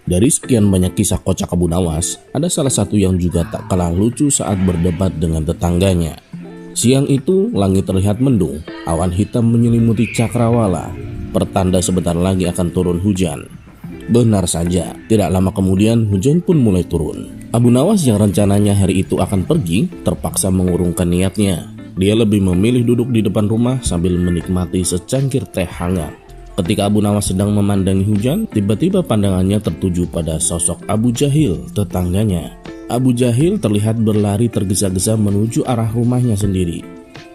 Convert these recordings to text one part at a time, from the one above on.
Dari sekian banyak kisah kocak Abu Nawas, ada salah satu yang juga tak kalah lucu saat berdebat dengan tetangganya. Siang itu, langit terlihat mendung, awan hitam menyelimuti cakrawala, pertanda sebentar lagi akan turun hujan. Benar saja, tidak lama kemudian hujan pun mulai turun. Abu Nawas yang rencananya hari itu akan pergi, terpaksa mengurungkan niatnya. Dia lebih memilih duduk di depan rumah sambil menikmati secangkir teh hangat. Ketika Abu Nawas sedang memandangi hujan, tiba-tiba pandangannya tertuju pada sosok Abu Jahil, tetangganya. Abu Jahil terlihat berlari tergesa-gesa menuju arah rumahnya sendiri.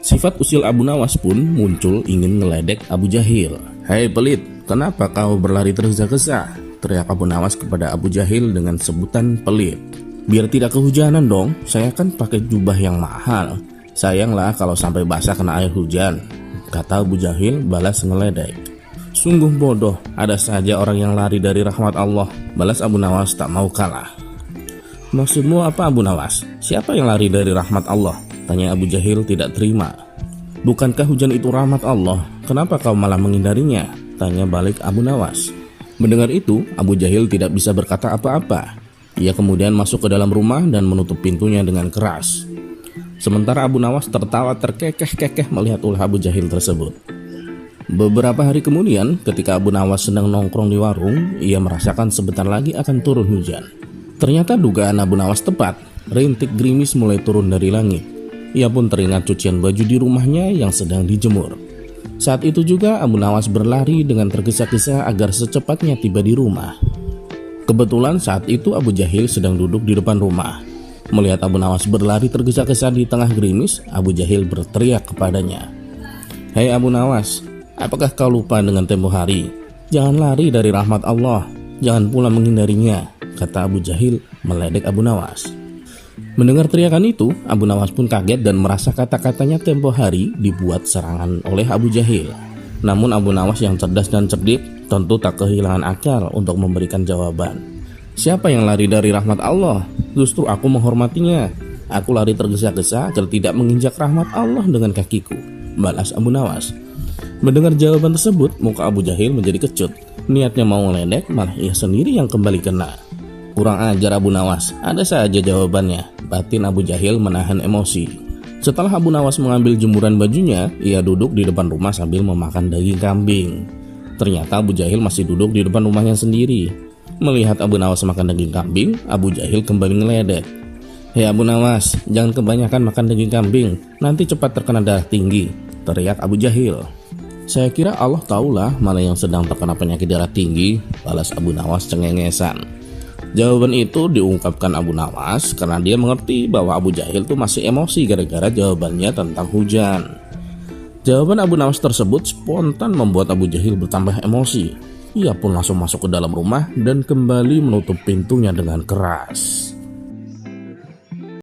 Sifat usil Abu Nawas pun muncul ingin ngeledek Abu Jahil. "Hei pelit, kenapa kau berlari tergesa-gesa?" teriak Abu Nawas kepada Abu Jahil dengan sebutan pelit. "Biar tidak kehujanan dong, saya kan pakai jubah yang mahal. Sayanglah kalau sampai basah kena air hujan," kata Abu Jahil balas ngeledek. "Sungguh bodoh, ada saja orang yang lari dari rahmat Allah," balas Abu Nawas tak mau kalah. "Maksudmu apa Abu Nawas? Siapa yang lari dari rahmat Allah?" tanya Abu Jahil tidak terima. "Bukankah hujan itu rahmat Allah? Kenapa kau malah menghindarinya?" tanya balik Abu Nawas. Mendengar itu, Abu Jahil tidak bisa berkata apa-apa. Ia kemudian masuk ke dalam rumah dan menutup pintunya dengan keras. Sementara Abu Nawas tertawa terkekeh-kekeh melihat ulah Abu Jahil tersebut. Beberapa hari kemudian, ketika Abu Nawas sedang nongkrong di warung, ia merasakan sebentar lagi akan turun hujan. Ternyata dugaan Abu Nawas tepat, rintik gerimis mulai turun dari langit. Ia pun teringat cucian baju di rumahnya yang sedang dijemur. Saat itu juga Abu Nawas berlari dengan tergesa-gesa agar secepatnya tiba di rumah. Kebetulan saat itu Abu Jahil sedang duduk di depan rumah. Melihat Abu Nawas berlari tergesa-gesa di tengah gerimis, Abu Jahil berteriak kepadanya. "Hei Abu Nawas, apakah kau lupa dengan tempo hari? Jangan lari dari rahmat Allah, jangan pula menghindarinya," kata Abu Jahil meledek Abu Nawas. Mendengar teriakan itu, Abu Nawas pun kaget dan merasa kata-katanya tempo hari dibuat serangan oleh Abu Jahil. Namun Abu Nawas yang cerdas dan cerdik tentu tak kehilangan akal untuk memberikan jawaban. "Siapa yang lari dari rahmat Allah? Justru aku menghormatinya. Aku lari tergesa-gesa agar tidak menginjak rahmat Allah dengan kakiku," balas Abu Nawas. Mendengar jawaban tersebut, muka Abu Jahil menjadi kecut. Niatnya mau ngeledek, malah ia sendiri yang kembali kena. "Kurang ajar Abu Nawas, ada saja jawabannya," batin Abu Jahil menahan emosi. Setelah Abu Nawas mengambil jemuran bajunya, ia duduk di depan rumah sambil memakan daging kambing. Ternyata Abu Jahil masih duduk di depan rumahnya sendiri. Melihat Abu Nawas makan daging kambing, Abu Jahil kembali ngeledek. "Hei Abu Nawas, jangan kebanyakan makan daging kambing, nanti cepat terkena darah tinggi," teriak Abu Jahil. "Saya kira Allah tahulah mana yang sedang terkena penyakit darah tinggi," balas Abu Nawas cengengesan. Jawaban itu diungkapkan Abu Nawas karena dia mengerti bahwa Abu Jahil tuh masih emosi gara-gara jawabannya tentang hujan. Jawaban Abu Nawas tersebut spontan membuat Abu Jahil bertambah emosi. Ia pun langsung masuk ke dalam rumah dan kembali menutup pintunya dengan keras.